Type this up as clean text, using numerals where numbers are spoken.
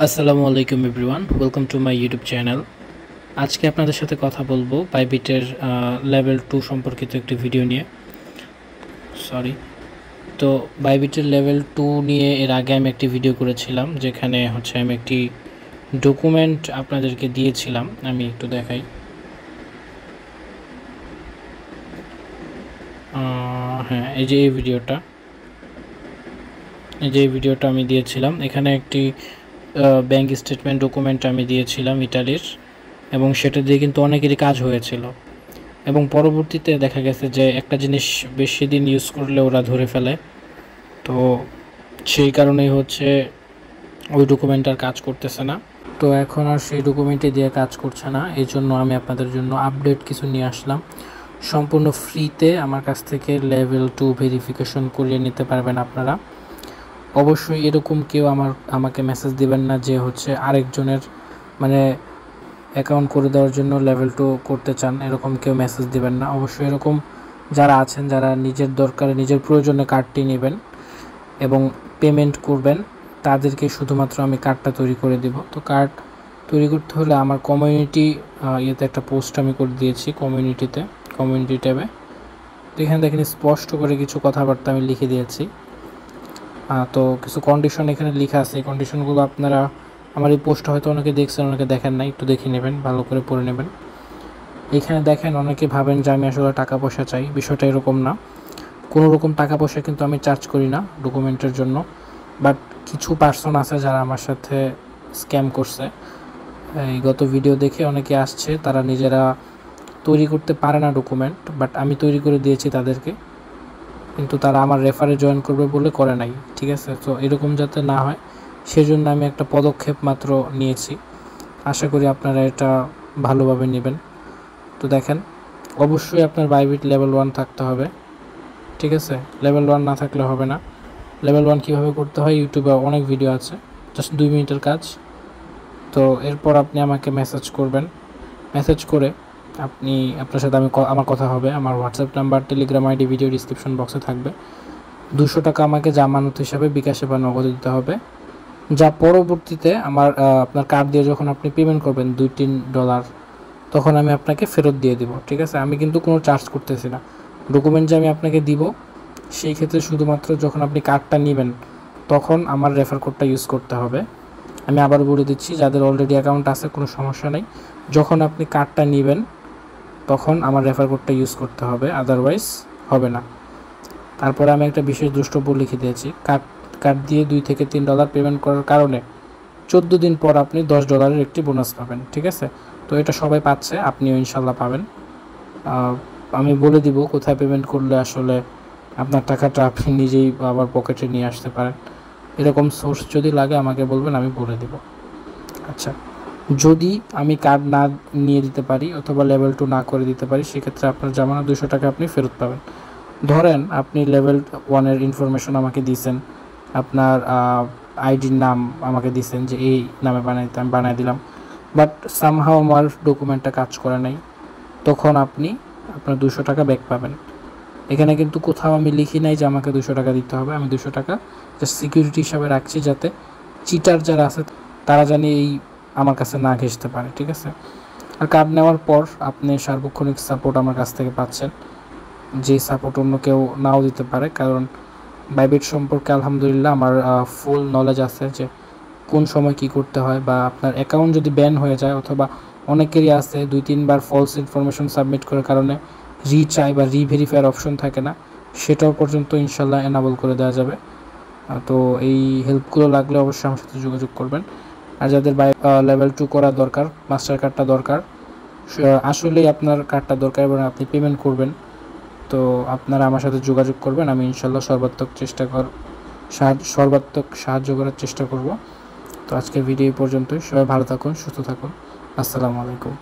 আসসালামু আলাইকুম everyone, welcome to my YouTube channel. আজকে আপনাদের সাথে কথা বলবো বাইবিটের লেভেল 2 সম্পর্কিত একটি ভিডিও নিয়ে। তো বাইবিটের লেভেল 2 নিয়ে এর আগে আমি একটি ভিডিও করেছিলাম, যেখানে আমি একটি ডকুমেন্ট আপনাদেরকে দিয়েছিলাম। আমি একটু দেখাই। হ্যাঁ, এই যে এই ভিডিওটা আমি দিয়েছিলাম। এখানে একটি ব্যাংক স্টেটমেন্ট ডকুমেন্ট আমি দিয়েছিলাম ইটালির, এবং সেটা দিয়ে কিন্তু অনেকেরই কাজ হয়েছিল। এবং পরবর্তীতে দেখা গেছে যে একটা জিনিস বেশি দিন ইউজ করলে ওরা ধরে ফেলে। তো সেই কারণেই ওই ডকুমেন্ট আর কাজ করতেছে না। তো এখন আর সেই ডকুমেন্টে দিয়ে কাজ করছে না। এই জন্য আমি আপনাদের জন্য আপডেট কিছু নিয়ে আসলাম। সম্পূর্ণ ফ্রিতে আমার কাছ থেকে লেভেল 2 ভেরিফিকেশন করিয়ে নিতে পারবেন আপনারা। অবশ্যই এরকম কেউ আমাকে মেসেজ দিবেন না যে আরেকজনের অ্যাকাউন্ট করে দেওয়ার জন্য লেভেল 2 করতে চান, এরকম কেউ মেসেজ দিবেন না। অবশ্যই এরকম যারা আছেন, যারা নিজের দরকারে নিজের প্রয়োজনে কার্ডটি নেবেন এবং পেমেন্ট করবেন, তাদেরকে শুধুমাত্র আমি কার্ডটা তৈরি করে দিব। তো কার্ড তৈরি করতে হলে আমার কমিউনিটি একটা পোস্ট আমি করে দিয়েছি কমিউনিটি ট্যাবে। তো এখানে দেখেন স্পষ্ট করে কিছু কথাবার্তা আমি লিখে দিয়েছি। তো কিছু কন্ডিশন এখানে লেখা আছে। এই কন্ডিশনগুলো আপনারা আমার এই পোস্টটা হয়তো অনেকে দেখছেন, অনেকে দেখেন নাই, একটু দেখে নেবেন, ভালো করে পড়ে নেবেন। এখানে দেখেন, অনেকে ভাবেন যে আমি আসলে টাকা পয়সা চাই। বিষয়টা এরকম না। কোনো রকম টাকা পয়সা কিন্তু আমি চার্জ করি না ডকুমেন্টের জন্য। বাট কিছু পার্সন আছে যারা আমার সাথে স্ক্যাম করছে। এই গত ভিডিও দেখে অনেকে আসছে, তারা নিজেরা তৈরি করতে পারে না ডকুমেন্ট, বাট আমি তৈরি করে দিয়েছি তাদেরকে, কিন্তু তারা আমার রেফারে জয়েন করবে বলে করে নাই। ঠিক আছে? তো এরকম যাতে না হয় সেজন্য আমি একটা পদক্ষেপ মাত্র নিয়েছি। আশা করি আপনারা এটা ভালোভাবে নেবেন। তো দেখেন, অবশ্যই আপনার বাইবিট লেভেল 1 থাকতে হবে। ঠিক আছে? লেভেল 1 না থাকলে হবে না। লেভেল 1 কীভাবে করতে হয় ইউটিউবে অনেক ভিডিও আছে, জাস্ট 2 মিনিটের কাজ। তো এরপর আপনি আমাকে মেসেজ করবেন। মেসেজ করে আপনার সাথে আমার কথা হবে। আমার WhatsApp number, Telegram ID video description বক্সে থাকবে। 200 টাকা আমাকে জামানত হিসাবে বিকাশে বা নগদে দিতে হবে, যা পরবর্তীতে আপনার কার্ড দিয়ে যখন আপনি পেমেন্ট করবেন $2-3, তখন আমি আপনাকে ফেরত দিয়ে দিব। ঠিক আছে? আমি কিন্তু কোনো চার্জ করতেছি না। ডকুমেন্ট যে আমি আপনাকে দিব, সেই ক্ষেত্রে শুধুমাত্র যখন আপনি কার্ডটা নেবেন তখন আমার রেফার কোডটা ইউজ করতে হবে। আমি আবার বলে দিচ্ছি, যাদের অলরেডি অ্যাকাউন্ট আছে কোনো সমস্যা নেই, যখন আপনি কার্ডটা নেবেন তখন আমার রেফার কোডটা ইউজ করতে হবে, আদারওয়াইজ হবে না। তারপরে আমি একটা বিশেষ দ্রষ্টব্য লিখে দিয়েছি। কার্ড দিয়ে $2-3 পেমেন্ট করার কারণে 14 দিন পর আপনি $10 একটি বোনাস পাবেন। ঠিক আছে? তো এটা সবাই পাচ্ছে, আপনিও ইনশাল্লাহ পাবেন। আমি বলে দিব কোথায় পেমেন্ট করলে আসলে আপনার টাকাটা আপনি নিজেই আবার পকেটে নিয়ে আসতে পারেন। এরকম সোর্স যদি লাগে আমাকে বলবেন, আমি বলে দিব। আচ্ছা, যদি আমি কার্ড না নিয়ে দিতে পারি অথবা লেভেল 2 না করে দিতে পারি, সেক্ষেত্রে আপনার জামানত 200 টাকা আপনি ফেরত পাবেন। ধরেন আপনি লেভেল 1-এর ইনফরমেশন আমাকে দিয়েছেন, আপনার আইডির নাম আমাকে দিয়েছেন যে এই নামে বানাইতে, আমি বানিয়ে দিলাম, বাট সামহাও আমার ডকুমেন্টটা কাজ করে নাই, তখন আপনি আপনার 200 টাকা ব্যাক পাবেন। এখানে কিন্তু কোথাও আমি লিখি নাই যে আমাকে 200 টাকা দিতে হবে। আমি 200 টাকা জাস্ট সিকিউরিটি হিসাবে রাখছি, যাতে চিটার যারা আছে তারা জানি আমার কাছে না ঘেঁষতে পারে। ঠিক আছে? আর কার্ড নেওয়ার পর আপনি সার্বক্ষণিক সাপোর্ট আমার কাছ থেকে পাচ্ছেন, যে সাপোর্ট অন্য কেউ নাও দিতে পারে। কারণ বাইবিট সম্পর্কে আলহামদুলিল্লাহ আমার ফুল নলেজ আছে, যে কোন সময় কি করতে হয়, বা আপনার অ্যাকাউন্ট যদি ব্যান হয়ে যায়, অথবা অনেকেরই আছে 2-3 বার ফলস ইনফরমেশন সাবমিট করার কারণে রিচাই বা রিভেরিফায়ার অপশন থাকে না, সেটাও পর্যন্ত ইনশাল্লাহ এনাবল করে দেওয়া যাবে। তো এই হেল্পগুলো লাগলে অবশ্যই আমার সাথে যোগাযোগ করবেন। আর যাদের লেভেল 2 করা দরকার, মাস্টার কার্ডটা দরকার, আসলেই আপনার কার্ডটা দরকার এবং আপনি পেমেন্ট করবেন, তো আপনারা আমার সাথে যোগাযোগ করবেন। আমি ইনশাল্লাহ সর্বাত্মক সাহায্য করার চেষ্টা করব। তো আজকের ভিডিও এই পর্যন্তই। সবাই ভালো থাকুন, সুস্থ থাকুন। আসসালামু আলাইকুম।